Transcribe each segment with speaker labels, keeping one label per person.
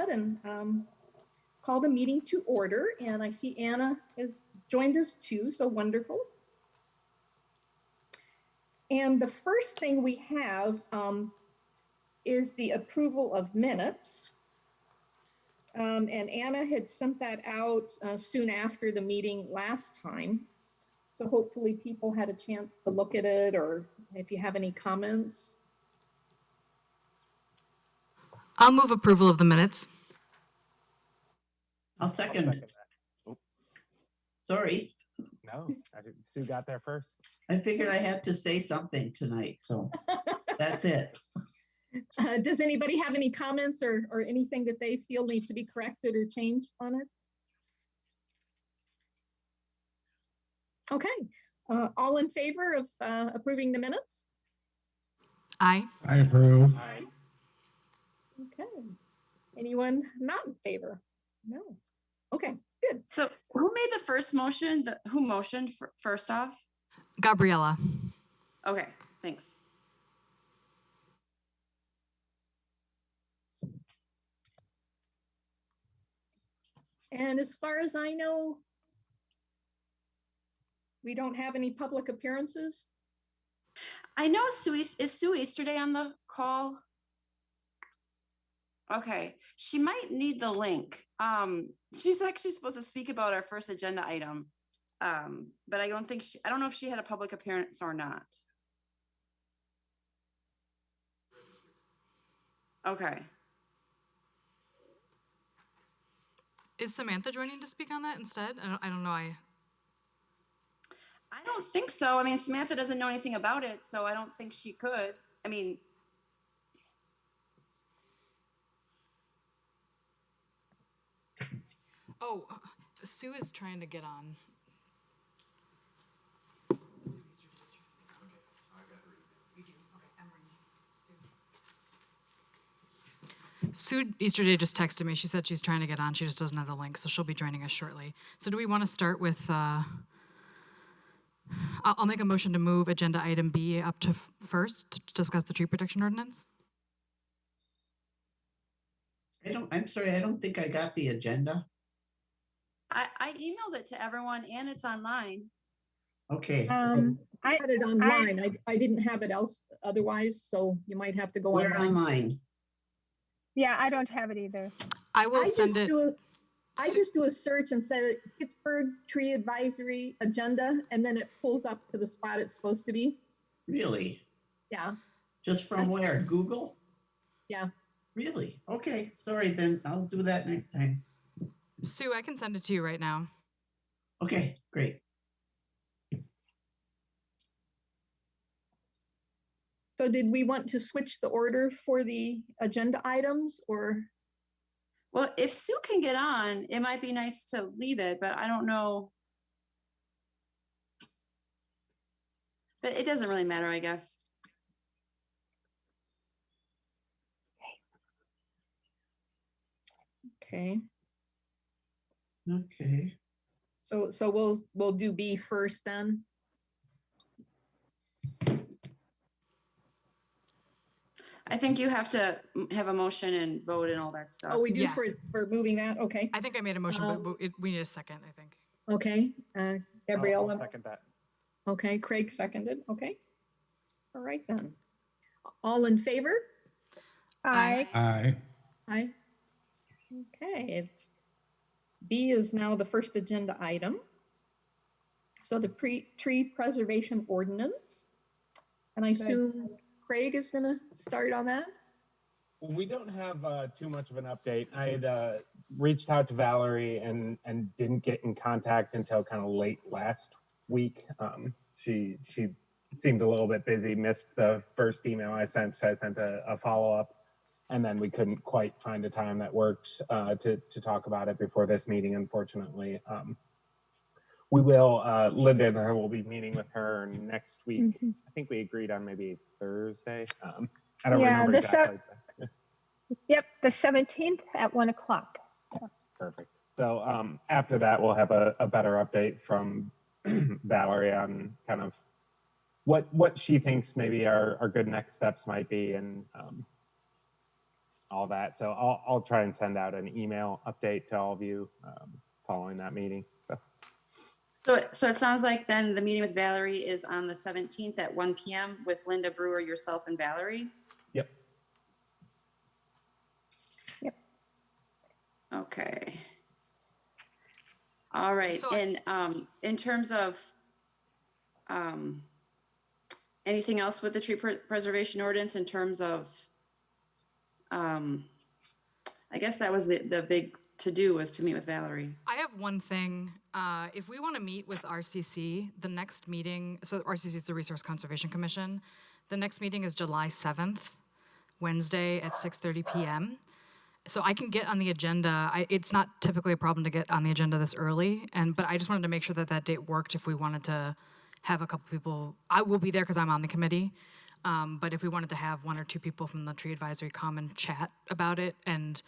Speaker 1: ahead and call the meeting to order. And I see Anna has joined us too, so wonderful. And the first thing we have is the approval of minutes. And Anna had sent that out soon after the meeting last time. So hopefully people had a chance to look at it, or if you have any comments.
Speaker 2: I'll move approval of the minutes.
Speaker 3: I'll second it.
Speaker 4: Oh,
Speaker 3: Sorry,
Speaker 4: no, Sue got there first.
Speaker 3: I figured I had to say something tonight, so that's it.
Speaker 1: Does anybody have any comments or anything that they feel needs to be corrected or changed on it? Okay, all in favor of approving the minutes?
Speaker 2: Aye.
Speaker 5: I approve.
Speaker 4: Aye.
Speaker 1: Okay, anyone not in favor? No. Okay, good.
Speaker 6: So who made the first motion? Who motioned first off?
Speaker 2: Gabriella.
Speaker 6: Okay, thanks.
Speaker 1: And as far as I know, we don't have any public appearances.
Speaker 6: I know is Sue Easterday on the call? Okay, she might need the link. She's actually supposed to speak about our first agenda item. But I don't know if she had a public appearance or not. Okay.
Speaker 2: Is Samantha joining to speak on that instead? I don't know.
Speaker 6: I don't think so. I mean, Samantha doesn't know anything about it, so I don't think she could. I mean,
Speaker 2: Oh, Sue is trying to get on. Sue Easterday just texted me. She said she's trying to get on. She just doesn't have the link, so she'll be joining us shortly. So do we want to start with, I'll make a motion to move agenda item B up to first to discuss the tree protection ordinance.
Speaker 3: I'm sorry, I don't think I got the agenda.
Speaker 6: I emailed it to everyone and it's online.
Speaker 3: Okay,
Speaker 1: I had it online. I didn't have it otherwise, so you might have to go
Speaker 3: where
Speaker 1: online.
Speaker 3: online?
Speaker 7: Yeah, I don't have it either.
Speaker 2: I will send it.
Speaker 1: I just do a search and say Fitchburg Tree Advisory Agenda, and then it pulls up to the spot it's supposed to be.
Speaker 3: Really?
Speaker 1: Yeah,
Speaker 3: Just from where? Google?
Speaker 1: yeah.
Speaker 3: Really? Okay, sorry, then I'll do that next time.
Speaker 2: Sue, I can send it to you right now.
Speaker 3: Okay, great.
Speaker 1: So did we want to switch the order for the agenda items, or?
Speaker 6: Well, if Sue can get on, it might be nice to leave it, but I don't know. But it doesn't really matter, I guess.
Speaker 1: Okay,
Speaker 3: Okay.
Speaker 1: so we'll do B first then.
Speaker 6: I think you have to have a motion and vote and all that stuff.
Speaker 1: Oh, we do
Speaker 2: Yeah.
Speaker 1: for moving that. Okay,
Speaker 2: I think I made a motion, but we need a second, I think.
Speaker 1: okay.
Speaker 4: I'll
Speaker 1: Gabriella.
Speaker 4: second that.
Speaker 1: Okay, Craig seconded. Okay. All right then. All in favor?
Speaker 2: Aye.
Speaker 5: Aye.
Speaker 1: Aye. Okay, it's B is now the first agenda item. So the tree preservation ordinance. And I assume Craig is gonna start on that?
Speaker 4: We don't have too much of an update. I had reached out to Valerie and didn't get in contact until kind of late last week. She seemed a little bit busy, missed the first email I sent, so I sent a follow-up, and then we couldn't quite find a time that worked to talk about it before this meeting, unfortunately. We will, Linda and I will be meeting with her next week.
Speaker 7: Mhm.
Speaker 4: I think we agreed on maybe Thursday. I don't
Speaker 7: Yeah,
Speaker 4: remember exactly.
Speaker 7: Yep, the 17th at 1 o'clock.
Speaker 4: Perfect. So after that, we'll have a better update from Valerie on kind of what she thinks maybe our good next steps might be, and all that. So I'll try and send out an email update to all of you following that meeting.
Speaker 6: So it sounds like then the meeting with Valerie is on the 17th at 1 PM with Linda Brewer, yourself, and Valerie?
Speaker 4: Yep.
Speaker 7: Yep.
Speaker 6: Okay. All right,
Speaker 2: So-
Speaker 6: and in terms of anything else with the tree preservation ordinance in terms of, I guess that was the big to-do was to meet with Valerie.
Speaker 2: I have one thing. If we want to meet with RCC, the next meeting, so RCC is the Resource Conservation Commission. The next meeting is July 7th, Wednesday at 6:30 p.m. So I can get on the agenda. It's not typically a problem to get on the agenda this early, but I just wanted to make sure that that date worked if we wanted to have a couple people. I will be there because I'm on the committee. But if we wanted to have one or two people from the tree advisory come and chat about it, and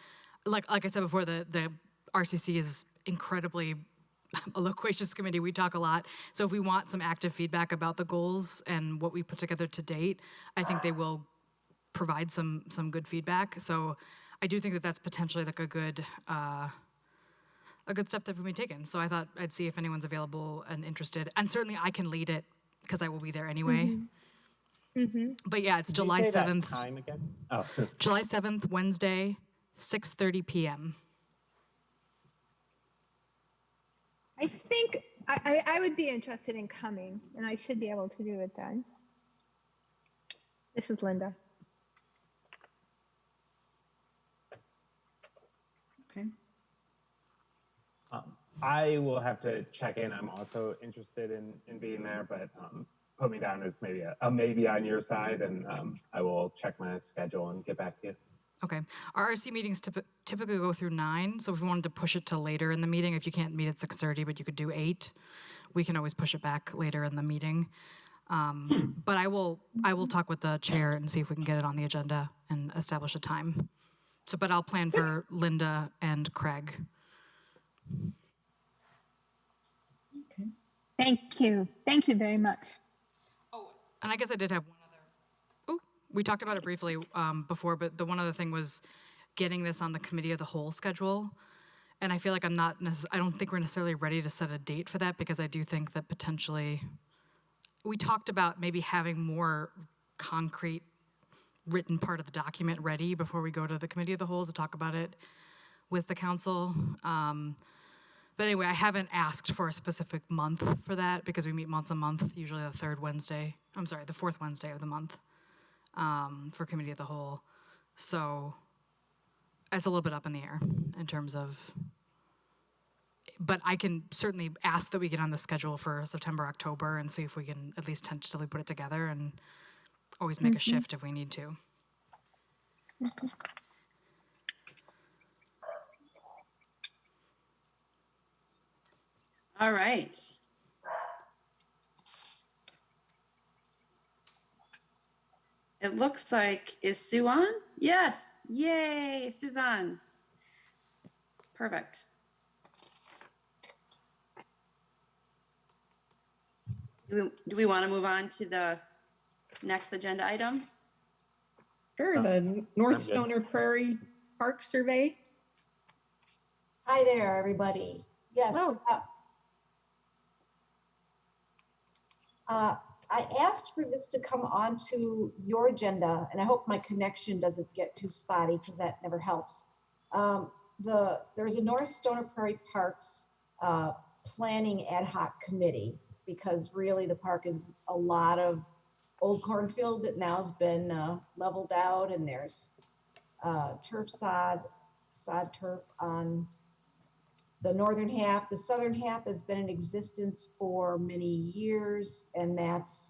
Speaker 2: like I said before, the RCC is incredibly a loquacious committee. We talk a lot. So if we want some active feedback about the goals and what we put together to date, I think they will provide some good feedback. So I do think that that's potentially like a good step that can be taken. So I thought I'd see if anyone's available and interested, and certainly I can lead it because I will be there anyway. But yeah, it's
Speaker 4: Did you
Speaker 2: July
Speaker 4: say that
Speaker 2: 7th.
Speaker 4: time again? Oh,
Speaker 2: July 7th, Wednesday, 6:30 p.m.
Speaker 7: I think I would be interested in coming, and I should be able to do it then. This is Linda.
Speaker 6: Okay.
Speaker 4: I will have to check in. I'm also interested in being there, but put me down as maybe a maybe on your side, and I will check my schedule and get back to you.
Speaker 2: Okay. Our RC meetings typically go through 9, so if we wanted to push it to later in the meeting, if you can't meet at 6:30, but you could do 8, we can always push it back later in the meeting. But I will talk with the chair and see if we can get it on the agenda and establish a time. So, but I'll plan for Linda and Craig.
Speaker 7: Thank you. Thank you very much.
Speaker 2: And I guess I did have one other. Oh, we talked about it briefly before, but the one other thing was getting this on the committee of the whole schedule. And I feel like I don't think we're necessarily ready to set a date for that, because I do think that potentially we talked about maybe having more concrete written part of the document ready before we go to the committee of the whole to talk about it with the council. But anyway, I haven't asked for a specific month for that because we meet once a month, usually the fourth Wednesday of the month for committee of the whole. So it's a little bit up in the air in terms of, but I can certainly ask that we get on the schedule for September, October, and see if we can at least tentatively put it together, and always make a shift if we need to.
Speaker 6: All right. It looks like, is Sue on? Yes, yay, Suzanne. Perfect. Do we want to move on to the next agenda item?
Speaker 1: Sure, the North
Speaker 4: I'm good.
Speaker 1: Stoner Prairie Park Survey.
Speaker 5: Hi there, everybody. Yes.
Speaker 1: Hello.
Speaker 5: I asked for this to come onto your agenda, and I hope my connection doesn't get too spotty because that never helps. There's a North Stoner Prairie Parks planning ad hoc committee, because really the park is a lot of old cornfield that now has been leveled out, and there's turf sod turf on the northern half. The southern half has been in existence for many years, and that's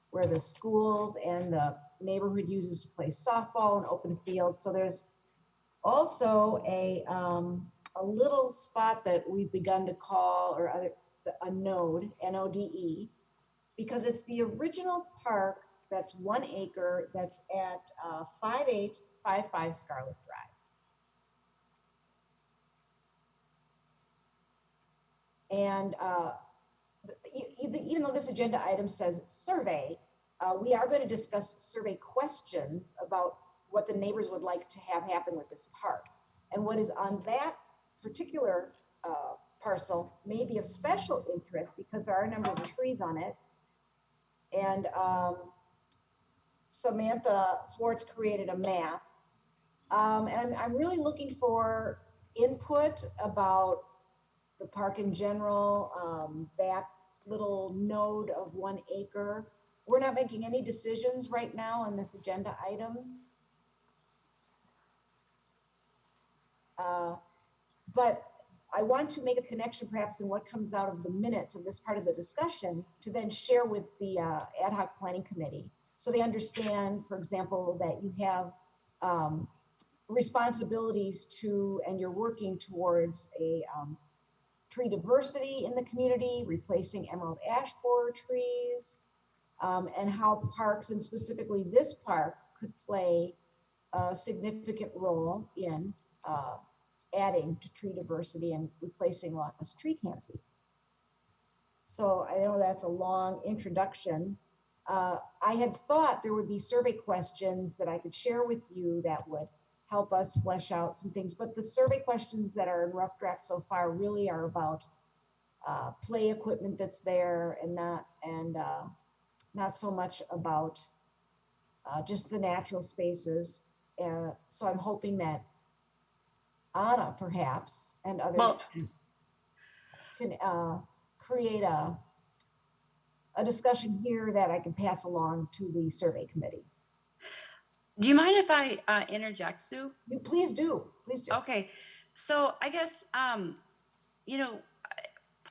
Speaker 5: where the schools and the neighborhood uses to play softball and open field. So there's also a little spot that we've begun to call, a node, N-O-D-E, because it's the original park that's 1 acre that's at 5855 Scarlet Drive. And even though this agenda item says survey, we are going to discuss survey questions about what the neighbors would like to have happen with this park. And what is on that particular parcel may be of special interest because there are a number of trees on it. And Samantha Swartz created a map. And I'm really looking for input about the park in general, that little node of 1 acre. We're not making any decisions right now on this agenda item. But I want to make a connection perhaps in what comes out of the minutes of this part of the discussion to then share with the ad hoc planning committee. So they understand, for example, that you have responsibilities to, and you're working towards a tree diversity in the community, replacing emerald ash borer trees, and how parks, and specifically this park, could play a significant role in adding to tree diversity and replacing lost tree canopy. So I know that's a long introduction. I had thought there would be survey questions that I could share with you that would help us flesh out some things, but the survey questions that are in rough draft so far really are about play equipment that's there and not so much about just the natural spaces. So I'm hoping that Anna perhaps and others
Speaker 6: Well,
Speaker 5: can create a discussion here that I can pass along to the survey committee.
Speaker 6: do you mind if I interject, Sue?
Speaker 5: Please do, please do.
Speaker 6: Okay, so I guess, you know,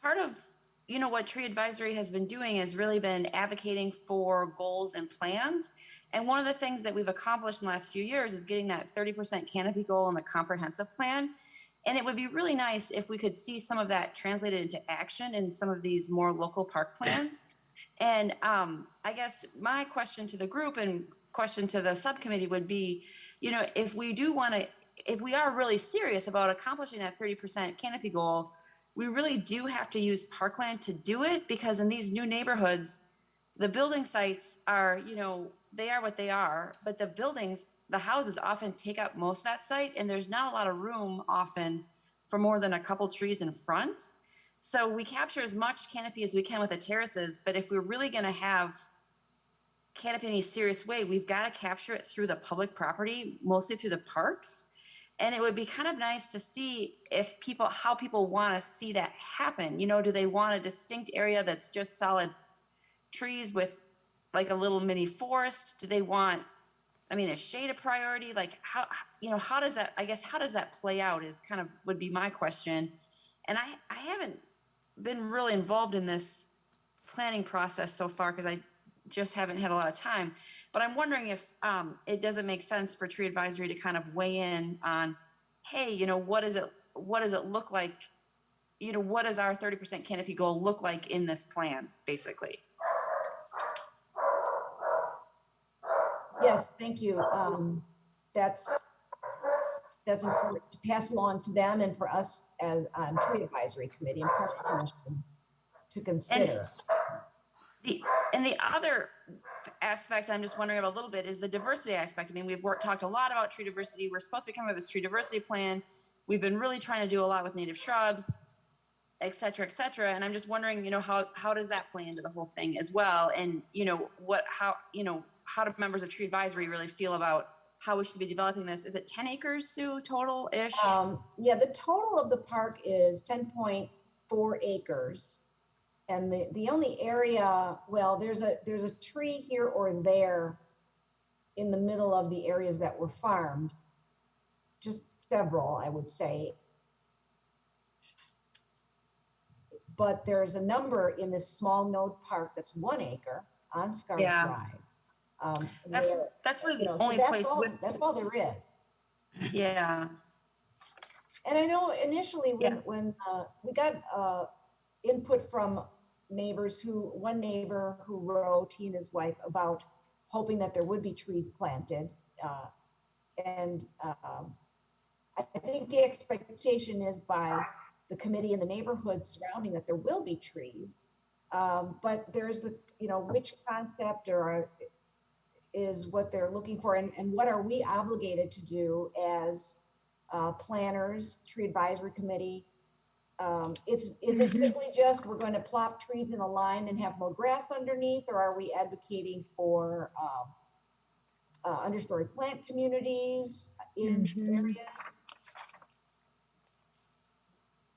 Speaker 6: part of, you know, what Tree Advisory has been doing has really been advocating for goals and plans. And one of the things that we've accomplished in the last few years is getting that 30% canopy goal in the comprehensive plan. And it would be really nice if we could see some of that translated into action in some of these more local park plans. And I guess my question to the group and question to the subcommittee would be, you know, if we are really serious about accomplishing that 30% canopy goal, we really do have to use parkland to do it, because in these new neighborhoods, the building sites are, you know, they are what they are, but the houses often take up most of that site, and there's not a lot of room often for more than a couple trees in front. So we capture as much canopy as we can with the terraces, but if we're really going to have canopy in a serious way, we've got to capture it through the public property, mostly through the parks. And it would be kind of nice to see how people want to see that happen. You know, do they want a distinct area that's just solid trees with like a little mini forest? Do they want, is shade a priority? Like how does that play out is kind of would be my question. And I haven't been really involved in this planning process so far because I just haven't had a lot of time. But I'm wondering if it doesn't make sense for Tree Advisory to kind of weigh in on, hey, you know, what does it look like? You know, what does our 30% canopy goal look like in this plan, basically?
Speaker 5: Yes, thank you. That's important to pass along to them and for us as on Tree Advisory Committee and Park Commission to consider.
Speaker 6: And the other aspect I'm just wondering about a little bit is the diversity aspect. I mean, we've talked a lot about tree diversity. We're supposed to be coming with this tree diversity plan. We've been really trying to do a lot with native shrubs, et cetera, et cetera. And I'm just wondering, you know, how does that play into the whole thing as well? And, you know, how do members of Tree Advisory really feel about how we should be developing this? Is it 10 acres, Sue, total-ish?
Speaker 5: Yeah, the total of the park is 10.4 acres. And the only area, well, there's a tree here or there in the middle of the areas that were farmed, just several, I would say. But there's a number in this small node park that's 1 acre on Scarlet Drive.
Speaker 6: That's really the
Speaker 5: so
Speaker 6: only place
Speaker 5: that's all there is.
Speaker 6: Yeah.
Speaker 5: And I know initially when we got input from neighbors one neighbor who wrote, he and his wife, about hoping that there would be trees planted. And I think the expectation is by the committee and the neighborhood surrounding that there will be trees. But there's which concept is what they're looking for, and what are we obligated to do as planners, tree advisory committee? Is it simply just we're going to plop trees in a line and have more grass underneath, or are we advocating for understory plant communities in areas?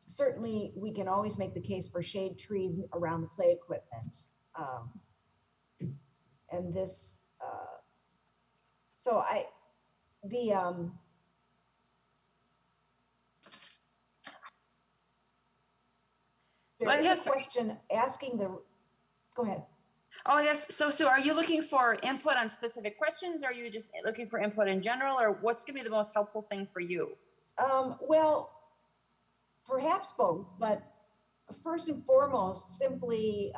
Speaker 5: Certainly, we can always make the case for shade trees around the play equipment. And this, so
Speaker 6: So
Speaker 5: there
Speaker 6: I
Speaker 5: is
Speaker 6: guess,
Speaker 5: a question asking go ahead.
Speaker 6: oh, I guess, so are you looking for input on specific questions? Or are you just looking for input in general, or what's gonna be the most helpful thing for you?
Speaker 5: Well, perhaps both, but first and foremost, simply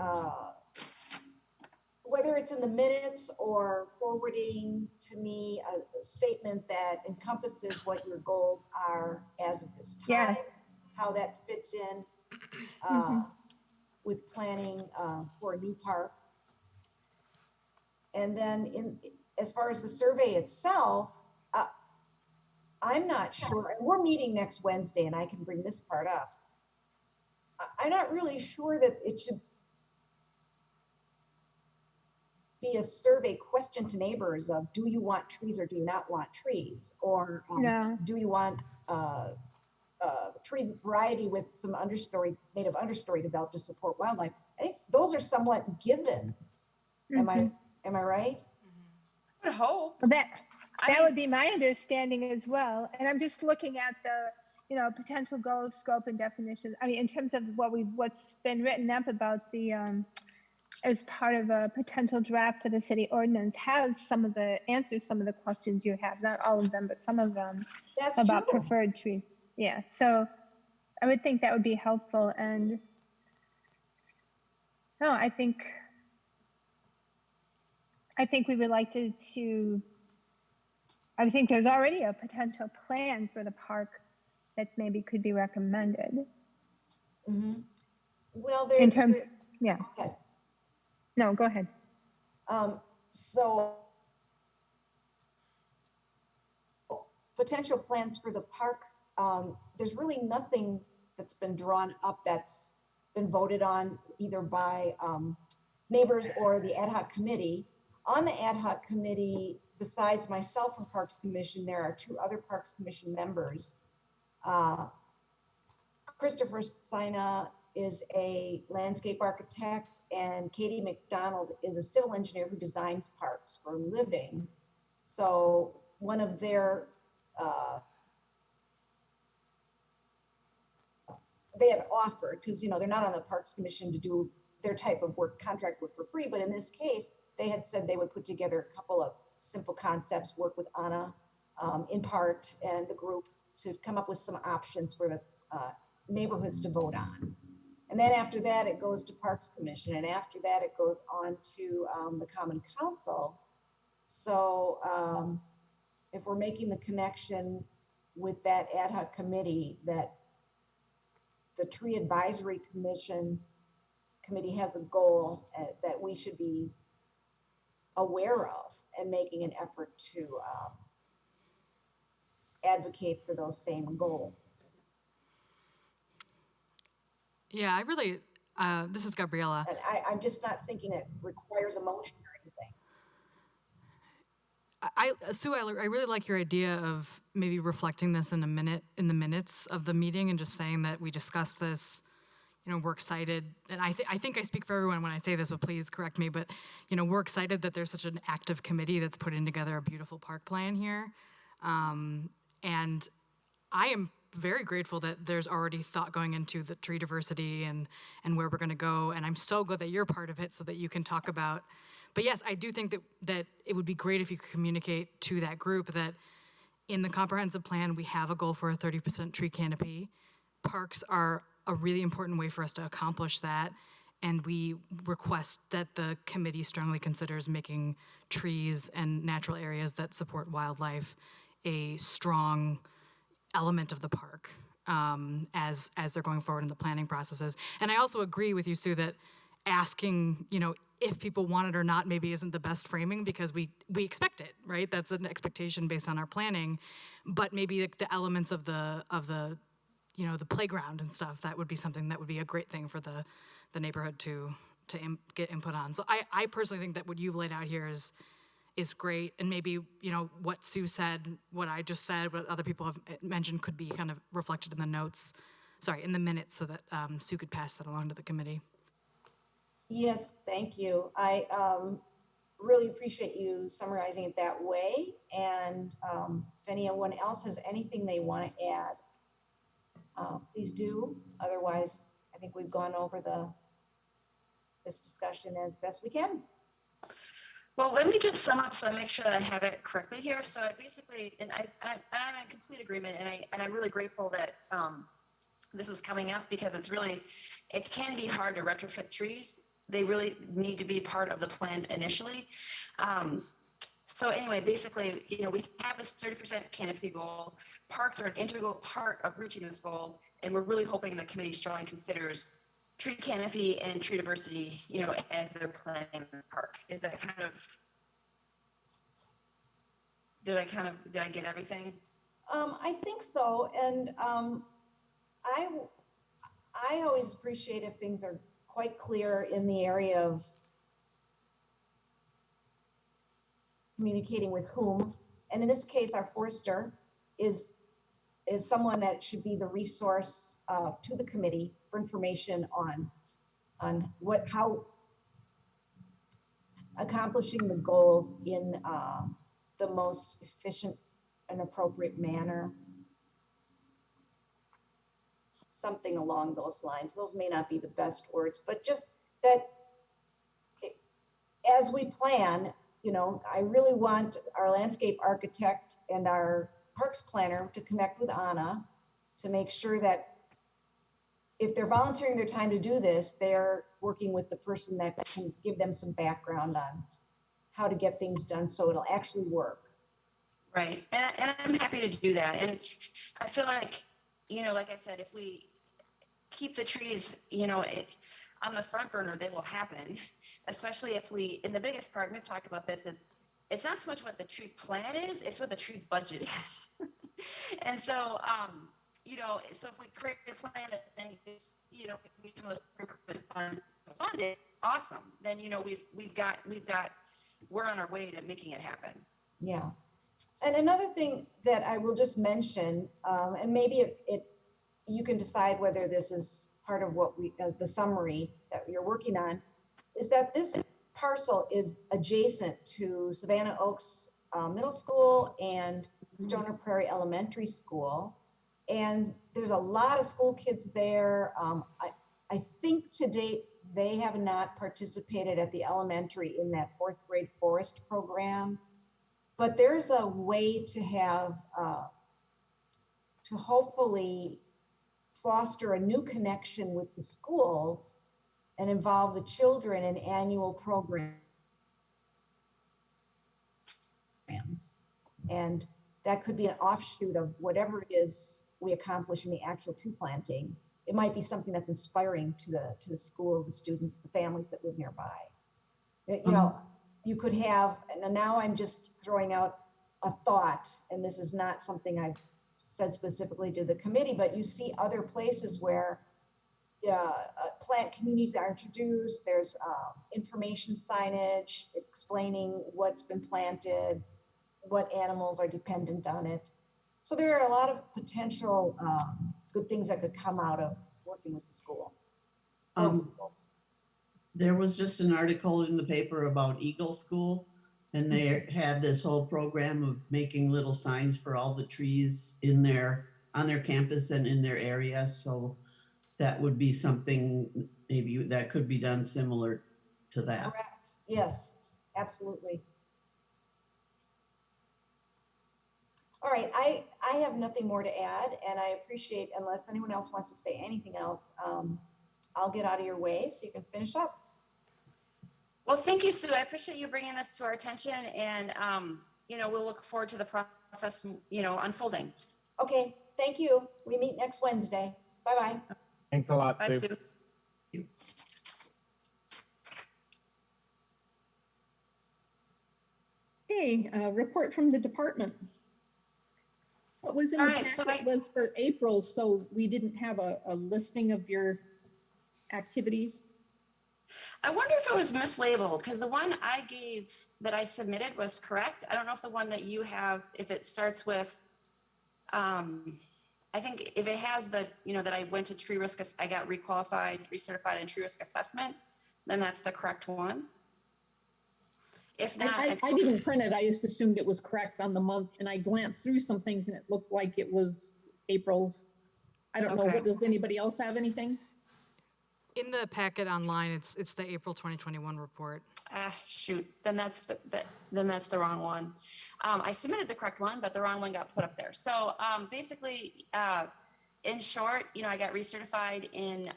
Speaker 5: whether it's in the minutes or forwarding to me a statement that encompasses what your goals are as of this time,
Speaker 7: Yeah.
Speaker 5: how that fits in with planning for a new park. And then as far as the survey itself, I'm not sure, and we're meeting next Wednesday, and I can bring this part up. I'm not really sure that it should be a survey question to neighbors of, do you want trees or do you not want trees? Or
Speaker 7: No.
Speaker 5: do you want trees variety with some native understory developed to support wildlife? I think those are somewhat givens. Am I right?
Speaker 6: I would hope.
Speaker 7: Well, that
Speaker 6: mean-
Speaker 7: would be my understanding as well. And I'm just looking at the, potential goals, scope, and definition. I mean, in terms of what's been written up about the, as part of a potential draft for the city ordinance, has some of the answers, some of the questions you have, not all of them, but some of them.
Speaker 5: That's
Speaker 7: about
Speaker 5: true.
Speaker 7: preferred trees. Yeah, so I would think that would be helpful. And no, I think we would like to I think there's already a potential plan for the park that maybe could be recommended.
Speaker 5: Well,
Speaker 7: In terms, yeah.
Speaker 5: Okay.
Speaker 7: No, go ahead.
Speaker 5: So potential plans for the park, there's really nothing that's been drawn up that's been voted on either by neighbors or the ad hoc committee. On the ad hoc committee, besides myself from Parks Commission, there are 2 other Parks Commission members. Christopher Sina is a landscape architect, and Katie McDonald is a civil engineer who designs parks for a living. So one of their, they had offered, because they're not on the Parks Commission to do their type of work, contract work for free, but in this case, they had said they would put together a couple of simple concepts, work with Anna in part and the group to come up with some options for the neighborhoods to vote on. And then after that, it goes to Parks Commission. And after that, it goes on to the Common Council. So if we're making the connection with that ad hoc committee, that the Tree Advisory Committee has a goal that we should be aware of and making an effort to advocate for those same goals.
Speaker 2: Yeah, I really, this is Gabriella.
Speaker 5: And I'm just not thinking it requires a motion or anything.
Speaker 2: Sue, I really like your idea of maybe reflecting this in the minutes of the meeting and just saying that we discussed this, we're excited. And I think I speak for everyone when I say this, so please correct me, but, we're excited that there's such an active committee that's putting together a beautiful park plan here. And I am very grateful that there's already thought going into the tree diversity and where we're going to go. And I'm so glad that you're part of it so that you can talk about. But yes, I do think that it would be great if you could communicate to that group that in the comprehensive plan, we have a goal for a 30% tree canopy. Parks are a really important way for us to accomplish that. And we request that the committee strongly considers making trees and natural areas that support wildlife a strong element of the park as they're going forward in the planning processes. And I also agree with you, Sue, that asking, if people want it or not maybe isn't the best framing because we expect it, right? That's an expectation based on our planning, but maybe like the elements of the the playground and stuff, that would be something that would be a great thing for the neighborhood to get input on. So I personally think that what you've laid out here is great, and maybe what Sue said, what I just said, what other people have mentioned could be kind of reflected in the notes, in the minutes, so that Sue could pass that along to the committee.
Speaker 5: Yes, thank you. I really appreciate you summarizing it that way. And if anyone else has anything they want to add, please do. Otherwise, I think we've gone over this discussion as best we can.
Speaker 6: Well, let me just sum up so I make sure that I have it correctly here. So I basically, and I'm in complete agreement, and I'm really grateful that this is coming up, because it can be hard to retrofit trees. They really need to be part of the plan initially. So anyway, basically, we have this 30% canopy goal. Parks are an integral part of reaching this goal, and we're really hoping the committee strongly considers tree canopy and tree diversity, as they're planning this park. Is that kind of, did I get everything?
Speaker 5: I think so. And I always appreciate if things are quite clear in the area of communicating with whom. And in this case, our forester is someone that should be the resource to the committee for information on how accomplishing the goals in the most efficient and appropriate manner. Something along those lines. Those may not be the best words, but just that as we plan, I really want our landscape architect and our parks planner to connect with Anna to make sure that if they're volunteering their time to do this, they're working with the person that can give them some background on how to get things done so it'll actually work.
Speaker 6: Right. And I'm happy to do that. And I feel like, like I said, if we keep the trees, on the front burner, they will happen, especially if and the biggest part, we've talked about this, is it's not so much what the tree plan is, it's what the tree budget is. And so, so if we create a plan that then is, some of those funds to fund it, awesome. Then, we're on our way to making it happen.
Speaker 5: Yeah. And another thing that I will just mention, and maybe you can decide whether this is part of what the summary that you're working on, is that this parcel is adjacent to Savannah Oaks Middle School and Stoner Prairie Elementary School. And there's a lot of school kids there. I think to date, they have not participated at the elementary in that 4th grade forest program. But there's a way to have, to hopefully foster a new connection with the schools and involve the children in annual programs. And that could be an offshoot of whatever it is we accomplish in the actual tree planting. It might be something that's inspiring to the school, the students, the families that live nearby. You could have, and now I'm just throwing out a thought, and this is not something I've said specifically to the committee, but you see other places where plant communities are introduced. There's information signage explaining what's been planted, what animals are dependent on it. So there are a lot of potential good things that could come out of working with the school.
Speaker 3: There was just an article in the paper about Eagle School, and they had this whole program of making little signs for all the trees on their campus and in their area. So that would be something maybe that could be done similar to that.
Speaker 5: Correct. Yes, absolutely. All right, I have nothing more to add, and I appreciate, unless anyone else wants to say anything else, I'll get out of your way so you can finish up.
Speaker 6: Well, thank you, Sue. I appreciate you bringing this to our attention, and we'll look forward to the process, unfolding.
Speaker 5: Okay, thank you. We meet next Wednesday. Bye-bye.
Speaker 4: Thanks a lot,
Speaker 6: Bye,
Speaker 4: Sue.
Speaker 6: Sue.
Speaker 1: Okay, report from the department. What was in
Speaker 6: All
Speaker 1: the
Speaker 6: right, so
Speaker 1: packet was for April, so we didn't have a listing of your activities.
Speaker 6: I wonder if it was mislabeled because the one I gave that I submitted was correct. I don't know if the one that you have, if it starts with, I think if it has the, that I went to tree risk, I got requalified, recertified in tree risk assessment, then that's the correct one. If not,
Speaker 1: I didn't print it. I just assumed it was correct on the month, and I glanced through some things and it looked like it was April's. I don't know.
Speaker 6: Okay.
Speaker 1: What does anybody else have anything?
Speaker 2: In the packet online, it's the April 2021 report.
Speaker 6: Shoot, then that's the wrong one. I submitted the correct one, but the wrong one got put up there. So basically, in short, I got recertified in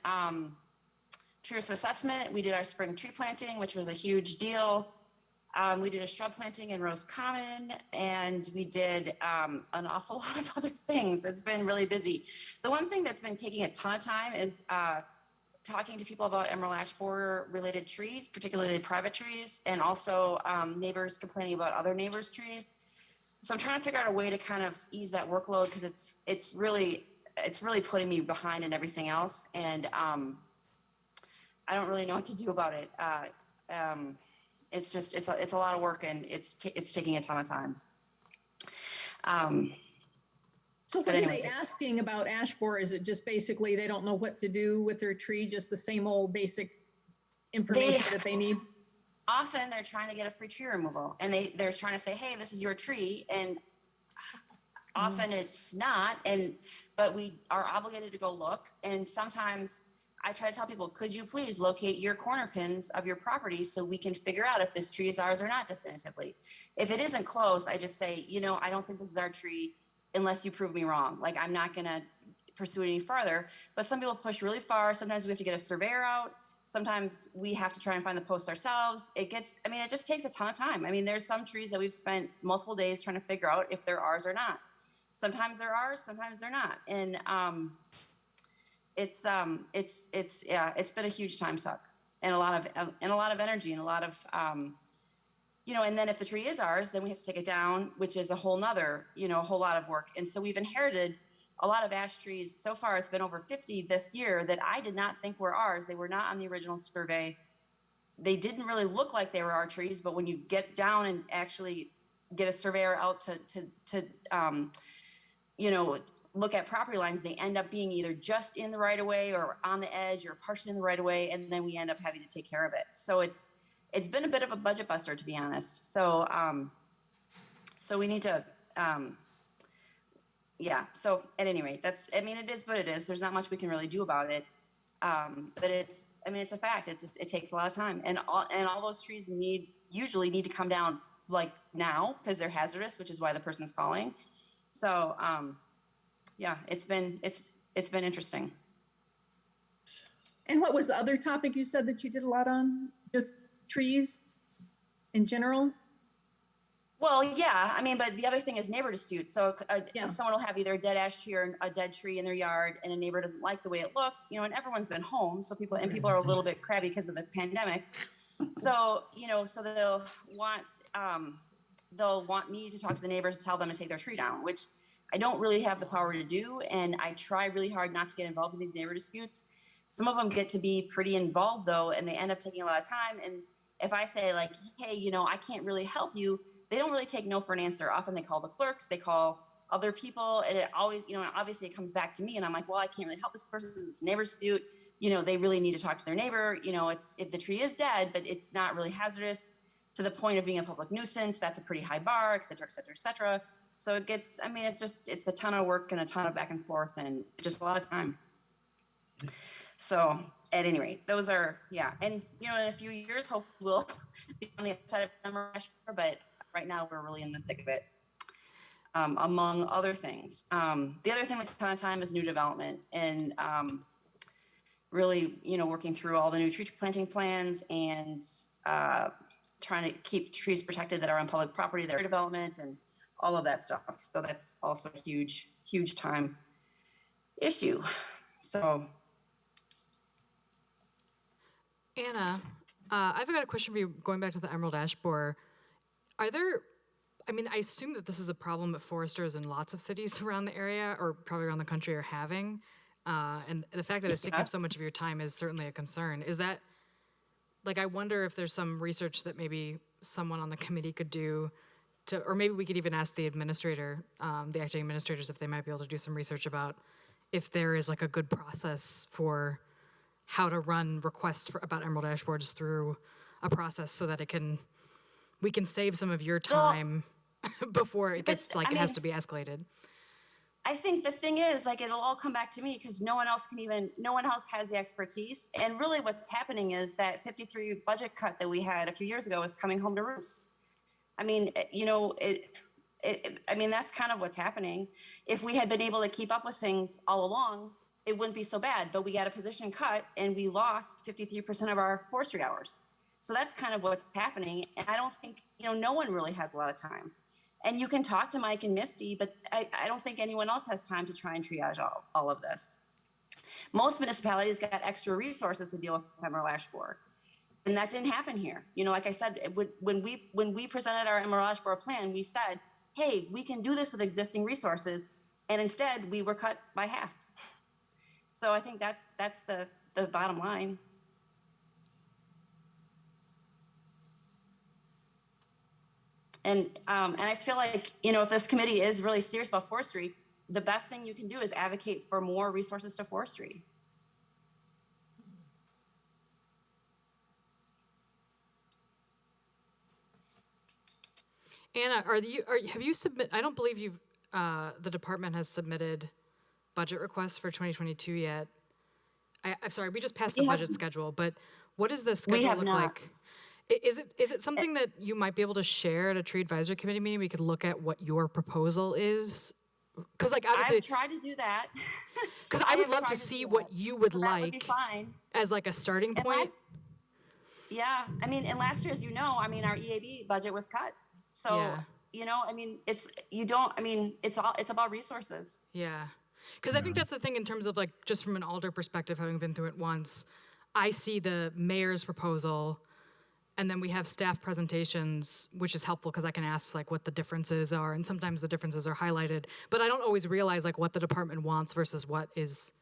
Speaker 6: tree risk assessment. We did our spring tree planting, which was a huge deal. We did a shrub planting in Rose Common, and we did an awful lot of other things. It's been really busy. The one thing that's been taking a ton of time is talking to people about emerald ash borer related trees, particularly private trees, and also neighbors complaining about other neighbors' trees. So I'm trying to figure out a way to kind of ease that workload because it's really putting me behind in everything else, and I don't really know what to do about it. It's a lot of work, and it's taking a ton of time.
Speaker 1: So what are they asking about ash borer? Is it just basically they don't know what to do with their tree, just the same old basic information that they need?
Speaker 6: Often they're trying to get a free tree removal, and they're trying to say, hey, this is your tree, and often it's not, but we are obligated to go look, and sometimes I try to tell people, could you please locate your corner pins of your property so we can figure out if this tree is ours or not definitively. If it isn't close, I just say, I don't think this is our tree unless you prove me wrong. Like, I'm not gonna pursue it any farther. But some people push really far. Sometimes we have to get a surveyor out. Sometimes we have to try and find the posts ourselves. It just takes a ton of time. There's some trees that we've spent multiple days trying to figure out if they're ours or not. Sometimes they're ours, sometimes they're not. And it's been a huge time suck and a lot of energy and a lot of and then if the tree is ours, then we have to take it down, which is a whole nother, a whole lot of work. And so we've inherited a lot of ash trees. So far, it's been over 50 this year that I did not think were ours. They were not on the original survey. They didn't really look like they were our trees, but when you get down and actually get a surveyor out to look at property lines, they end up being either just in the right of way or on the edge or partially in the right of way, and then we end up having to take care of it. So it's been a bit of a budget buster, to be honest. So so we need to so at any rate, it is what it is. There's not much we can really do about it. But it's a fact. It takes a lot of time, and all those trees usually need to come down like now because they're hazardous, which is why the person's calling. So it's been interesting.
Speaker 1: And what was the other topic you said that you did a lot on? Just trees in general?
Speaker 6: Well, yeah, but the other thing is neighbor disputes. So someone will have either a dead ash tree or a dead tree in their yard, and a neighbor doesn't like the way it looks, and everyone's been home. So people are a little bit crabby because of the pandemic. So, so they'll want me to talk to the neighbors to tell them to take their tree down, which I don't really have the power to do. And I try really hard not to get involved in these neighbor disputes. Some of them get to be pretty involved though, and they end up taking a lot of time. And if I say like, hey, I can't really help you, they don't really take no for an answer. Often they call the clerks, they call other people, and it always, obviously it comes back to me, and I'm like, well, I can't really help this person. It's a neighbor dispute. They really need to talk to their neighbor. If the tree is dead, but it's not really hazardous to the point of being a public nuisance, that's a pretty high bar, et cetera, et cetera, et cetera. So it gets, it's a ton of work and a ton of back and forth and just a lot of time. So at any rate, those are, and in a few years, hopefully we'll be on the other side of the rush, but right now we're really in the thick of it, among other things. The other thing that's a ton of time is new development and really, working through all the new tree planting plans and trying to keep trees protected that are on public property, that are development and all of that stuff. So that's also a huge, huge time issue. So.
Speaker 2: Anna, I've got a question for you going back to the emerald ash borer. Are there I mean, I assume that this is a problem that foresters in lots of cities around the area or probably around the country are having. And the fact that it's taking up so
Speaker 6: Yes.
Speaker 2: much of your time is certainly a concern. Is that, like, I wonder if there's some research that maybe someone on the committee could do to, or maybe we could even ask the administrator, the acting administrators, if they might be able to do some research about if there is like a good process for how to run requests for, about Emerald Ash Boards through a process so that we can save some of your
Speaker 6: Well,
Speaker 2: time before it
Speaker 6: but,
Speaker 2: gets like
Speaker 6: I
Speaker 2: it has
Speaker 6: mean,
Speaker 2: to be escalated.
Speaker 6: I think the thing is, like, it'll all come back to me because no one else has the expertise. And really what's happening is that 53 budget cut that we had a few years ago is coming home to roost. I mean, I mean, that's kind of what's happening. If we had been able to keep up with things all along, it wouldn't be so bad, but we got a position cut and we lost 53% of our forestry hours. So that's kind of what's happening. And I don't think, no one really has a lot of time. And you can talk to Mike and Misty, but I don't think anyone else has time to try and triage all of this. Most municipalities got extra resources to deal with Emerald Ash Borer. And that didn't happen here. Like I said, when we presented our Emerald Ash Borer plan, we said, hey, we can do this with existing resources. And instead, we were cut by half. So I think that's the bottom line. And I feel like, if this committee is really serious about forestry, the best thing you can do is advocate for more resources to forestry.
Speaker 2: Anna, have you submit? I don't believe you've. The department has submitted budget requests for 2022 yet. I'm sorry, we just passed the budget schedule, but what does the schedule look like? Is it something that you might be able to share at a tree advisory committee meeting? We could look at what your proposal is, because like obviously
Speaker 6: I've tried to do that.
Speaker 2: because I would love to see what you would
Speaker 6: That would be
Speaker 2: like
Speaker 6: fine.
Speaker 2: as like a starting
Speaker 6: And
Speaker 2: point.
Speaker 6: yeah, I mean, and last year, as you know, I mean, our EAB budget was cut. So,
Speaker 2: Yeah.
Speaker 6: I mean, it's about resources.
Speaker 2: Yeah. Because I think that's the thing in terms of like, just from an alder perspective, having been through it once, I see the mayor's proposal and then we have staff presentations, which is helpful because I can ask like what the differences are. And sometimes the differences are highlighted, but I don't always realize like what the department wants versus what is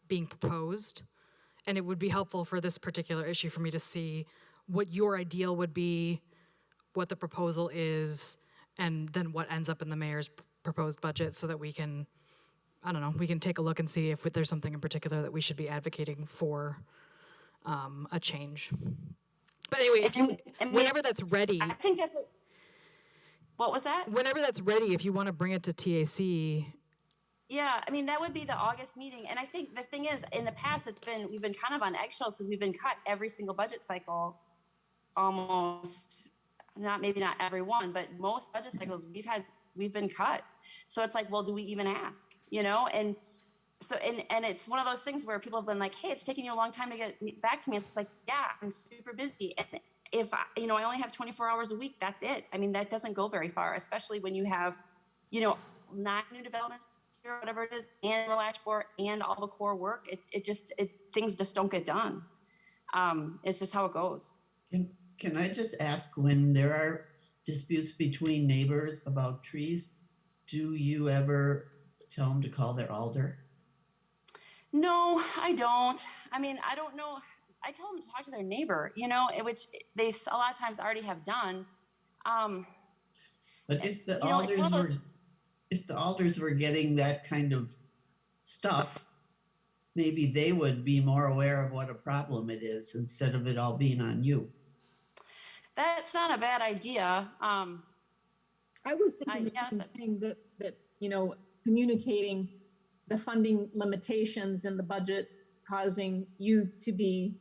Speaker 2: being proposed. And it would be helpful for this particular issue for me to see what your ideal would be, what the proposal is, and then what ends up in the mayor's proposed budget so that we can, I don't know, we can take a look and see if there's something in particular that we should be advocating for a change. But anyway, if you, whenever that's ready.
Speaker 6: I think that's it. What was that?
Speaker 2: Whenever that's ready, if you want to bring it to TAC.
Speaker 6: Yeah, I mean, that would be the August meeting. And I think the thing is, in the past, we've been kind of on eggshells because we've been cut every single budget cycle, almost, maybe not every one, but most budget cycles we've been cut. So it's like, well, do we even ask, And so, and it's one of those things where people have been like, hey, it's taking you a long time to get back to me. It's like, yeah, I'm super busy. And if I only have 24 hours a week, that's it. I mean, that doesn't go very far, especially when you have, 9 new developments or whatever it is, and Ash Borer and all the core work. Things just don't get done. It's just how it goes.
Speaker 3: Can I just ask, when there are disputes between neighbors about trees, do you ever tell them to call their alder?
Speaker 6: No, I don't. I mean, I don't know. I tell them to talk to their neighbor, which they a lot of times already have done.
Speaker 3: But if the alders were getting that kind of stuff, maybe they would be more aware of what a problem it is instead of it all being on you.
Speaker 6: That's not a bad idea.
Speaker 1: I was thinking the same thing that communicating the funding limitations in the budget causing you to be,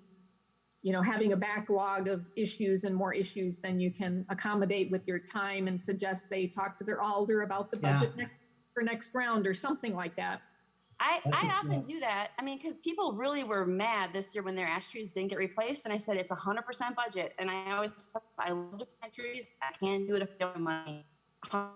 Speaker 1: having a backlog of issues and more issues than you can accommodate with your time, and suggest they talk to their alder about the budget next round or something like that.
Speaker 6: I often do that. I mean, because people really were mad this year when their ash trees didn't get replaced. And I said, it's 100% budget. And I always tell them, I love to plant trees. I can't do it if I don't have money. 100%.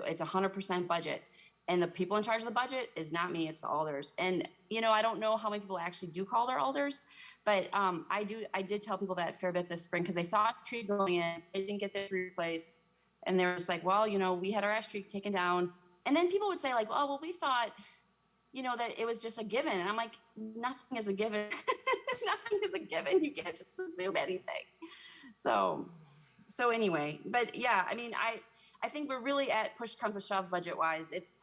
Speaker 6: It's 100% budget. And the people in charge of the budget is not me, it's the alders. And, I don't know how many people actually do call their alders, but I did tell people that a fair bit this spring because they saw trees going in, they didn't get their tree replaced. And they're just like, well, we had our ash tree taken down. And then people would say like, oh, well, we thought, that it was just a given. And I'm like, nothing is a given. Nothing is a given. You can't just assume anything. So anyway, but yeah, I mean, I think we're really at push comes to shove budget wise. It's,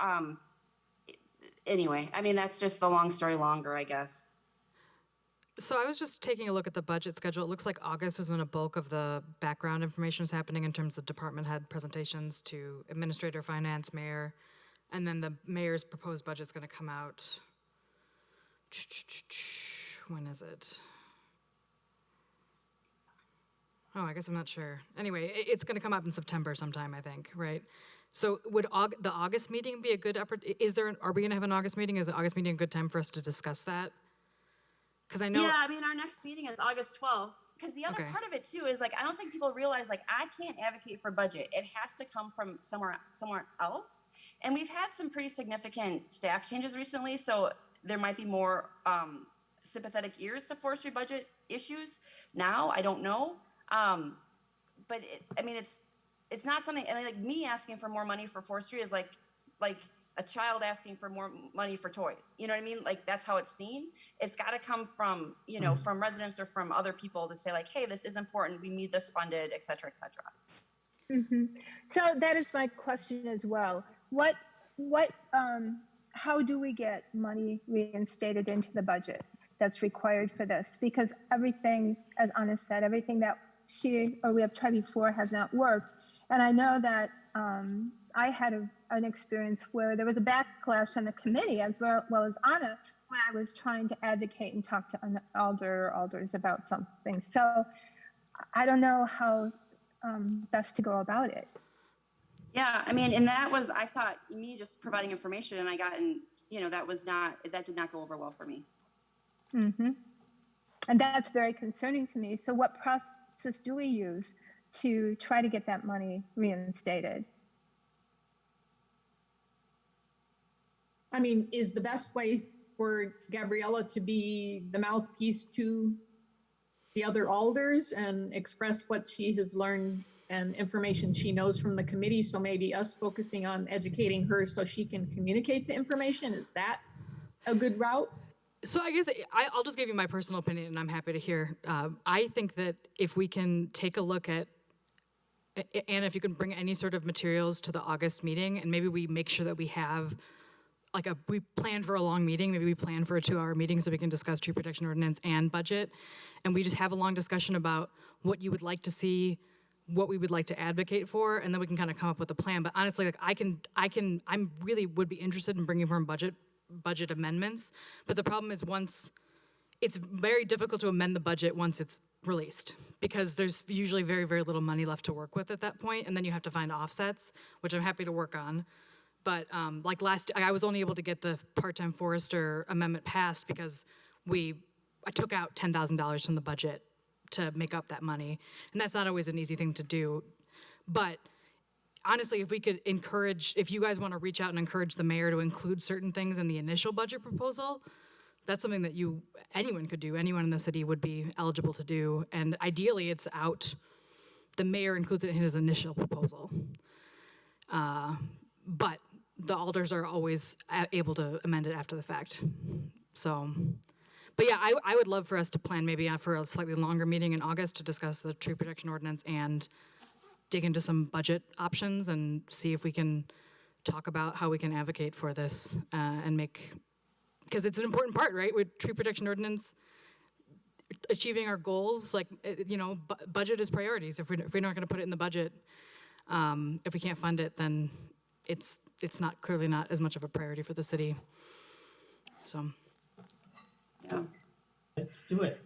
Speaker 6: anyway, I mean, that's just the long story longer, I guess.
Speaker 2: So I was just taking a look at the budget schedule. It looks like August is when a bulk of the background information is happening in terms of department head presentations to administrator, finance, mayor, and then the mayor's proposed budget is going to come out. When is it? Oh, I guess I'm not sure. Anyway, it's going to come up in September sometime, I think, right? So would the August meeting be a good are we going to have an August meeting? Is the August meeting a good time for us to discuss that? Because I know.
Speaker 6: Yeah, I mean, our next meeting is August 12th. Because the other part of it too is like, I don't think people realize like, I can't advocate for budget. It has to come from somewhere else. And we've had some pretty significant staff changes recently. So there might be more sympathetic ears to forestry budget issues now. I don't know. But it's not something, I mean, like me asking for more money for forestry is like a child asking for more money for toys. You know what I mean? Like that's how it's seen. It's got to come from, from residents or from other people to say like, hey, this is important. We need this funded, et cetera, et cetera.
Speaker 7: Mm-hmm. So that is my question as well. How do we get money reinstated into the budget that's required for this? Because everything, as Anna said, everything that we have tried before has not worked. And I know that I had an experience where there was a backlash on the committee as well as Anna when I was trying to advocate and talk to alders about something. So I don't know how best to go about it.
Speaker 6: Yeah, I mean, and that was, I thought, me just providing information, and I got that did not go over well for me.
Speaker 7: Mm-hmm. And that's very concerning to me. So what process do we use to try to get that money reinstated?
Speaker 1: I mean, is the best way for Gabriella to be the mouthpiece to the other alders and express what she has learned and information she knows from the committee? So maybe us focusing on educating her so she can communicate the information. Is that a good route?
Speaker 2: So I guess I'll just give you my personal opinion, and I'm happy to hear. I think that if we can take a look at, and if you can bring any sort of materials to the August meeting, and maybe we make sure that we have, we plan for a long meeting, maybe we plan for a 2-hour meeting so we can discuss tree protection ordinance and budget, and we just have a long discussion about what you would like to see, what we would like to advocate for, and then we can kind of come up with a plan. But honestly, like I really would be interested in bringing from budget amendments, but the problem is it's very difficult to amend the budget once it's released, because there's usually very, very little money left to work with at that point, and then you have to find offsets, which I'm happy to work on. But I was only able to get the part-time forester amendment passed because I took out $10,000 from the budget to make up that money, and that's not always an easy thing to do. But honestly, if you guys want to reach out and encourage the mayor to include certain things in the initial budget proposal, that's something that anyone could do. Anyone in the city would be eligible to do. And ideally, the mayor includes it in his initial proposal. But the alders are always able to amend it after the fact. So, but yeah, I would love for us to plan maybe for a slightly longer meeting in August to discuss the tree protection ordinance and dig into some budget options and see if we can talk about how we can advocate for this because it's an important part, right? With tree protection ordinance, achieving our goals, budget is priorities. If we're not going to put it in the budget, if we can't fund it, then it's clearly not as much of a priority for the city. So,
Speaker 6: yeah,
Speaker 3: Let's do it.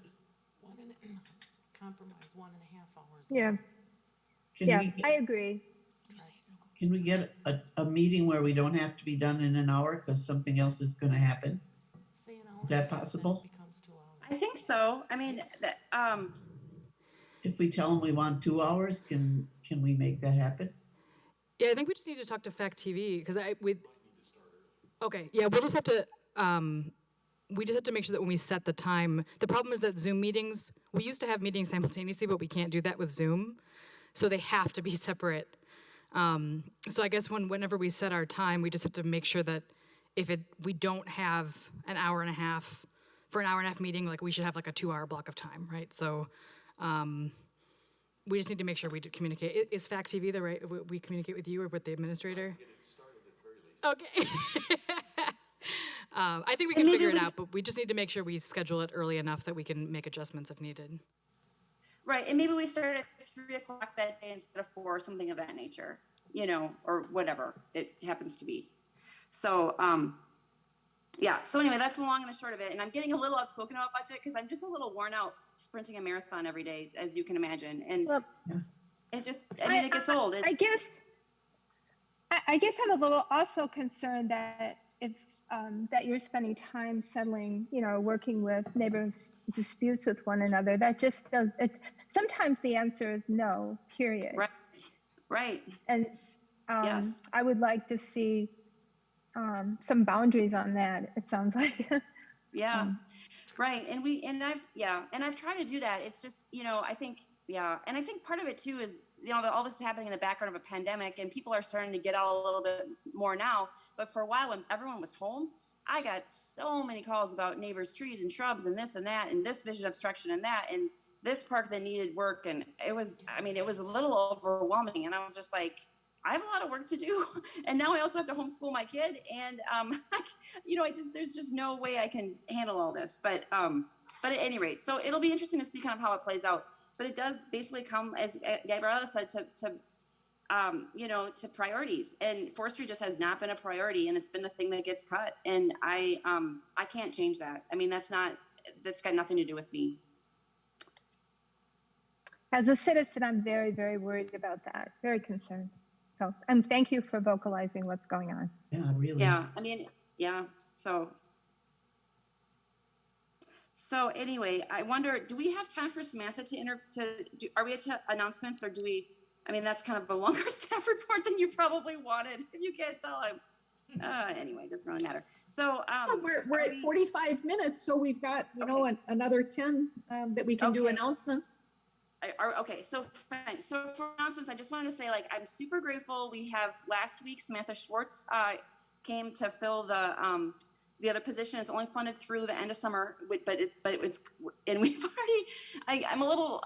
Speaker 8: Compromise 1.5 hours.
Speaker 7: Yeah. I agree.
Speaker 3: Can we get a meeting where we don't have to be done in an hour because something else is going to happen? Is that possible?
Speaker 6: I think so. I mean,
Speaker 3: If we tell them we want 2 hours, can we make that happen?
Speaker 2: yeah, I think we just need to talk to Fact TV because okay, yeah, we'll just have to. We just have to make sure that when we set the time, the problem is that Zoom meetings, we used to have meetings simultaneously, but we can't do that with Zoom. So they have to be separate. So I guess whenever we set our time, we just have to make sure that we don't have an hour and a half, for an hour and a half meeting, like we should have like a 2-hour block of time, right? So we just need to make sure we do communicate. Is Fact TV the right, we communicate with you or with the administrator? Okay. I think we can
Speaker 6: And maybe
Speaker 2: figure it
Speaker 6: we
Speaker 2: out,
Speaker 6: just-
Speaker 2: but we just need to make sure we schedule it early enough that we can make adjustments if needed.
Speaker 6: Right, and maybe we start at 3 o'clock that day instead of 4, something of that nature, you know, or whatever it happens to be. So, yeah, so anyway, that's the long and the short of it. And I'm getting a little outspoken about budget because I'm just a little worn out sprinting a marathon every day, as you can imagine. And
Speaker 7: Well,
Speaker 6: it just, I mean, it gets old.
Speaker 7: I guess I'm a little also concerned that if that you're spending time settling, working with neighbors' disputes with one another. That just does it. Sometimes the answer is no, period.
Speaker 6: Right, right,
Speaker 7: And
Speaker 6: yes.
Speaker 7: I would like to see some boundaries on that. It sounds like.
Speaker 6: Yeah, right. And I've tried to do that. It's just, I think, yeah. And I think part of it too is, that all this is happening in the background of a pandemic and people are starting to get out a little bit more now. But for a while when everyone was home, I got so many calls about neighbors' trees and shrubs and this and that and this vision obstruction and that and this park that needed work. And it was a little overwhelming. And I was just like, I have a lot of work to do. And now I also have to homeschool my kid. And, there's just no way I can handle all this. But at any rate, so it'll be interesting to see kind of how it plays out. But it does basically come, as Gabriella said, to priorities. And forestry just has not been a priority, and it's been the thing that gets cut. And I can't change that. I mean, that's got nothing to do with me.
Speaker 7: As a citizen, I'm very, very worried about that. Very concerned. So, and thank you for vocalizing what's going on.
Speaker 3: Yeah, really.
Speaker 6: Yeah, I mean, yeah. So anyway, I wonder, do we have time for Samantha are we at announcements or do we, that's kind of a longer staff report than you probably wanted. If you can't tell, anyway, it doesn't really matter. So
Speaker 1: we're at 45 minutes, so we've got, another 10 that we can do announcements.
Speaker 6: Okay, so fine. So for announcements, I just wanted to say, I'm super grateful. We have last week, Samantha Schwartz came to fill the other position. It's only funded through the end of summer, and we've already, I'm a little,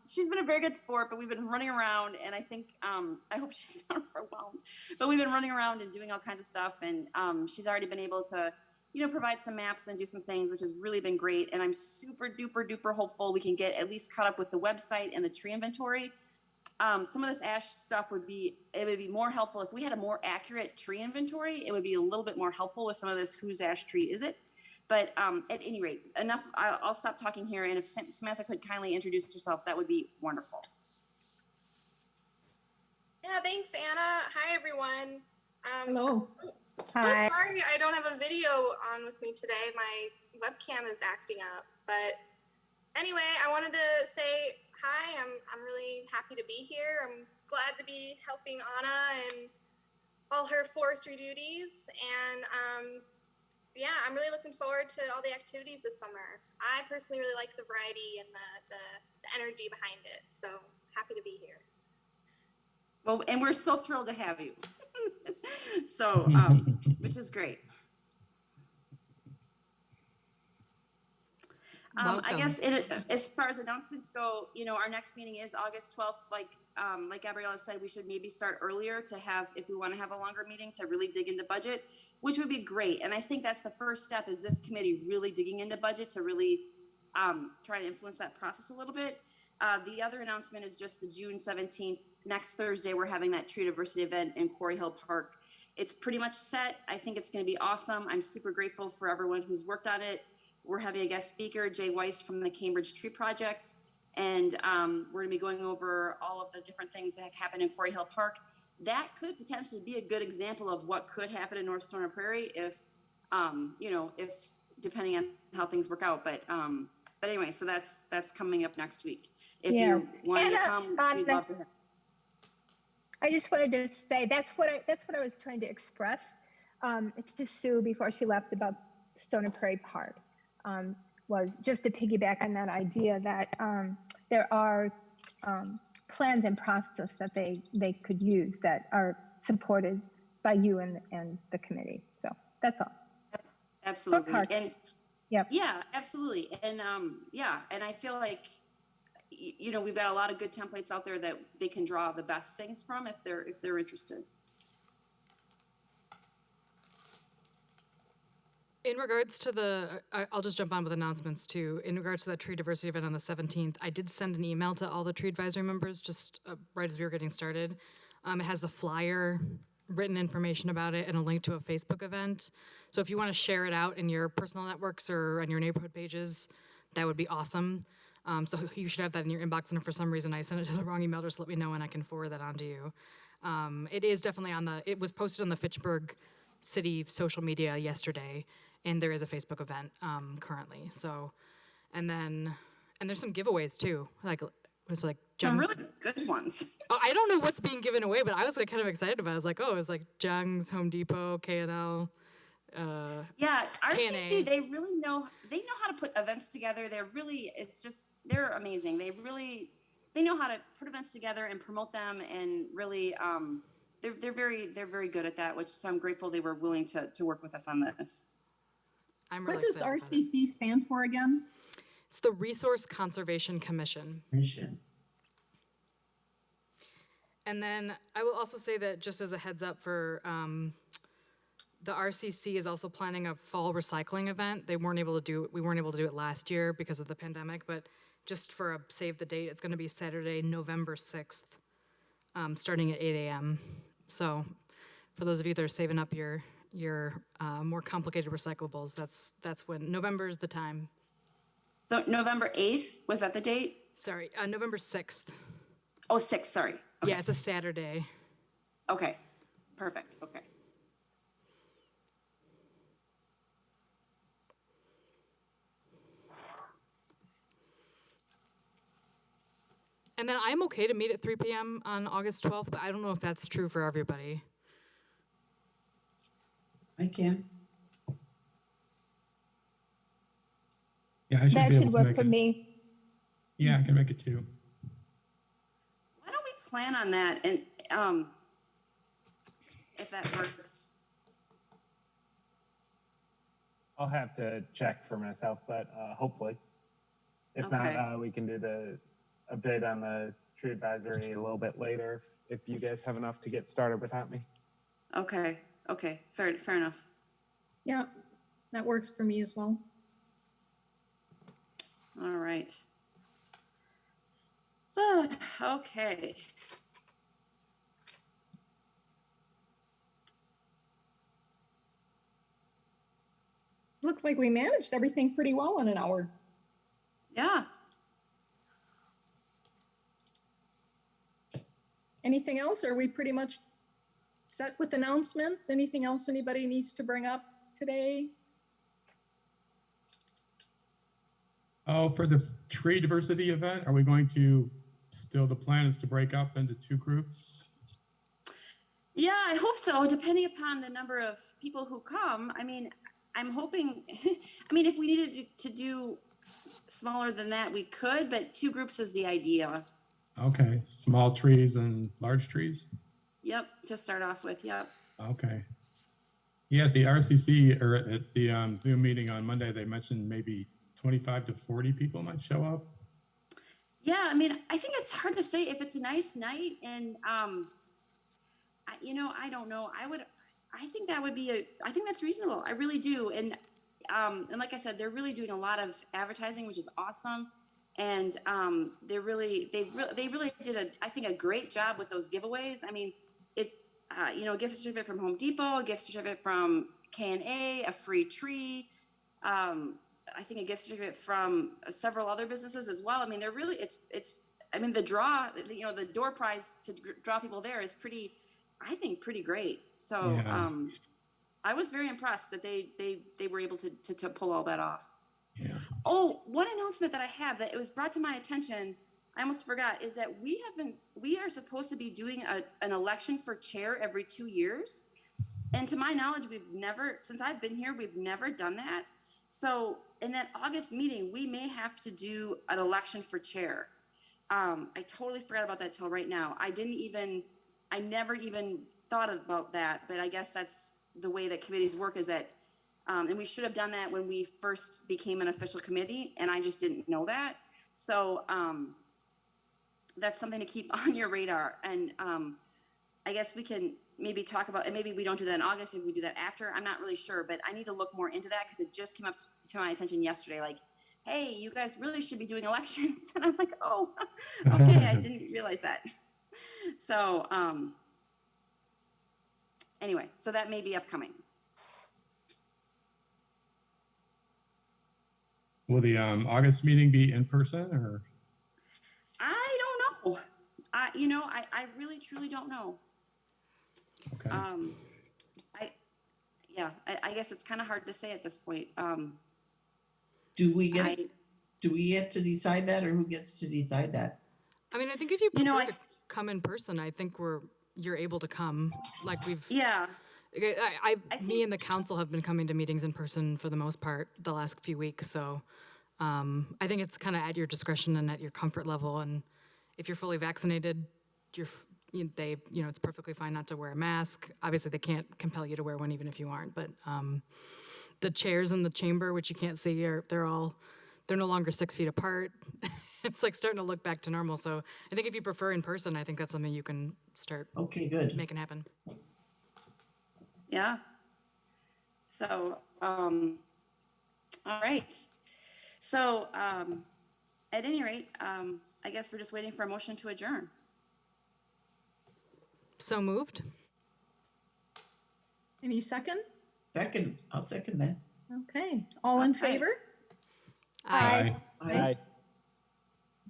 Speaker 6: she's been a very good sport, but we've been running around, and I think, I hope she's not overwhelmed, but we've been running around and doing all kinds of stuff, and she's already been able to, provide some maps and do some things, which has really been great. And I'm super duper duper hopeful we can get at least caught up with the website and the tree inventory. Some of this ash stuff would be more helpful if we had a more accurate tree inventory. It would be a little bit more helpful with some of this whose ash tree is it. But at any rate, enough. I'll stop talking here. And if Samantha could kindly introduce herself, that would be wonderful.
Speaker 8: Yeah, thanks, Anna. Hi, everyone.
Speaker 1: Hello.
Speaker 8: So
Speaker 7: Hi.
Speaker 8: sorry I don't have a video on with me today. My webcam is acting up. But anyway, I wanted to say hi. I'm really happy to be here. I'm glad to be helping Anna and all her forestry duties. And yeah, I'm really looking forward to all the activities this summer. I personally really like the variety and the energy behind it. So happy to be here.
Speaker 6: Well, and we're so thrilled to have you. So, which is great. I guess as far as announcements go, our next meeting is August 12th. Like Gabriella said, we should maybe start earlier to have, if we want to have a longer meeting, to really dig into budget, which would be great. And I think that's the first step, is this committee really digging into budget to really try to influence that process a little bit. The other announcement is just the June 17th, next Thursday, we're having that tree diversity event in Quarry Hill Park. It's pretty much set. I think it's going to be awesome. I'm super grateful for everyone who's worked on it. We're having a guest speaker, Jay Weiss from the Cambridge Tree Project. And we're going to be going over all of the different things that have happened in Quarry Hill Park. That could potentially be a good example of what could happen in North Stoner Prairie if depending on how things work out. But anyway, so that's coming up next week. If you want to come, we'd love to have.
Speaker 7: I just wanted to say that's what I was trying to express to Sue before she left about Stoner Prairie Park. Was just to piggyback on that idea that there are plans and process that they could use that are supported by you and the committee. So that's all.
Speaker 6: Absolutely.
Speaker 7: parks.
Speaker 6: And
Speaker 7: Yep.
Speaker 6: yeah, absolutely. And yeah, and I feel like you know, we've got a lot of good templates out there that they can draw the best things from if they're interested.
Speaker 2: In regards to I'll just jump on with announcements too. In regards to that tree diversity event on the 17th, I did send an email to all the tree advisory members just right as we were getting started. It has the flyer, written information about it, and a link to a Facebook event. So if you want to share it out in your personal networks or on your neighborhood pages, that would be awesome. So you should have that in your inbox, and if for some reason I sent it to the wrong email, just let me know and I can forward that on to you. It is definitely it was posted on the Fitchburg city social media yesterday, and there is a Facebook event currently. So, and there's some giveaways too. Like it was like
Speaker 6: Some
Speaker 2: Jung's,
Speaker 6: really good ones.
Speaker 2: oh, I don't know what's being given away, but I was like kind of excited about it. I was like, oh, it was like Jung's, Home Depot, K&L.
Speaker 6: Yeah, RCC,
Speaker 2: K&A.
Speaker 6: they know how to put events together. They're amazing. They know how to put events together and promote them, and really they're very good at that, so I'm grateful they were willing to work with us on this.
Speaker 2: I'm really
Speaker 1: What does
Speaker 2: excited about it.
Speaker 1: RCC stand for again?
Speaker 2: It's the Resource Conservation Commission. And then I will also say that just as a heads up for the RCC is also planning a fall recycling event. We weren't able to do it last year because of the pandemic, but just for a save the date, it's going to be Saturday, November 6th, starting at 8 a.m. So for those of you that are saving up your more complicated recyclables, that's when November is the time.
Speaker 6: So November 8th, was that the date?
Speaker 2: Sorry, November 6th.
Speaker 6: Oh, 6th, sorry. Okay.
Speaker 2: Yeah, it's a Saturday.
Speaker 6: Okay, perfect, okay.
Speaker 2: And then I'm okay to meet at 3 p.m. on August 12th, but I don't know if that's true for everybody.
Speaker 3: I can.
Speaker 9: Yeah, I should
Speaker 7: That
Speaker 9: be able
Speaker 7: should
Speaker 9: to
Speaker 7: work
Speaker 9: make
Speaker 7: for
Speaker 9: it.
Speaker 7: me.
Speaker 9: Yeah, I can make it too.
Speaker 6: Why don't we plan on that, and if that works.
Speaker 4: I'll have to check for myself, but hopefully. If
Speaker 6: Okay.
Speaker 4: not, we can do the update on the tree advisory a little bit later if you guys have enough to get started without me.
Speaker 6: Okay, fair enough.
Speaker 1: Yeah, that works for me as well.
Speaker 6: All right. Okay.
Speaker 1: Looks like we managed everything pretty well in an hour.
Speaker 6: Yeah.
Speaker 1: Anything else? Are we pretty much set with announcements? Anything else anybody needs to bring up today?
Speaker 9: Oh, for the tree diversity event, are we going to, the plan is to break up into 2 groups?
Speaker 6: Yeah, I hope so, depending upon the number of people who come. I mean, I'm hoping, if we needed to do smaller than that, we could, but 2 groups is the idea.
Speaker 9: Okay, small trees and large trees?
Speaker 6: Yep, to start off with, yep.
Speaker 9: Okay. Yeah, at the RCC, or at the Zoom meeting on Monday, they mentioned maybe 25 to 40 people might show up.
Speaker 6: Yeah, I think it's hard to say if it's a nice night, and I don't know. I think that would be I think that's reasonable. I really do. And like I said, they're really doing a lot of advertising, which is awesome. And they really did I think a great job with those giveaways. I mean, it's a gift certificate from Home Depot, a gift certificate from K&A, a free tree. I think a gift certificate from several other businesses as well. I mean, they're really the draw, the door prize to draw people there is pretty great. So
Speaker 9: Yeah.
Speaker 6: I was very impressed that they were able to pull all that off.
Speaker 9: Yeah.
Speaker 6: Oh, one announcement that I have that it was brought to my attention, I almost forgot, is that we are supposed to be doing an election for chair every 2 years. And to my knowledge, since I've been here, we've never done that. So in that August meeting, we may have to do an election for chair. I totally forgot about that till right now. I never even thought about that, but I guess that's the way that committees work is that, and we should have done that when we first became an official committee, and I just didn't know that. So, that's something to keep on your radar. And, I guess we can maybe talk about, and maybe we don't do that in August, maybe we do that after. I'm not really sure, but I need to look more into that because it just came up to my attention yesterday. Like, hey, you guys really should be doing elections. And I'm like, oh, okay, I didn't realize that. So, anyway, so that may be upcoming.
Speaker 9: Will the August meeting be in person or?
Speaker 6: I don't know. I really truly don't know.
Speaker 9: Okay.
Speaker 6: I guess it's kind of hard to say at this point.
Speaker 3: Do we get to decide that, or who gets to decide that?
Speaker 2: I mean, I think if you
Speaker 6: You know,
Speaker 2: prefer to come in person, I think you're able to come. Like
Speaker 6: yeah,
Speaker 2: me
Speaker 6: think-
Speaker 2: and the council have been coming to meetings in person for the most part the last few weeks. So I think it's kind of at your discretion and at your comfort level. And if you're fully vaccinated, it's perfectly fine not to wear a mask. Obviously, they can't compel you to wear one even if you aren't. But the chairs in the chamber, which you can't see, they're no longer 6 feet apart. It's like starting to look back to normal. So I think if you prefer in person, I think that's something you can start
Speaker 3: Okay, good.
Speaker 2: making happen.
Speaker 6: yeah. So, all right. So, at any rate, I guess we're just waiting for a motion to adjourn.
Speaker 2: So moved.
Speaker 1: Any second?
Speaker 3: Second, I'll second that.
Speaker 1: Okay, all in
Speaker 6: Okay.
Speaker 1: favor?
Speaker 2: Aye.
Speaker 4: Aye.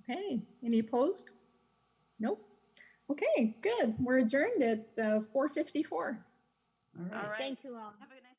Speaker 1: Okay, any opposed? Nope. Okay, good. We're adjourned at 4:54.
Speaker 3: All right.
Speaker 6: All right.
Speaker 7: Thank you all.
Speaker 6: Have a good night.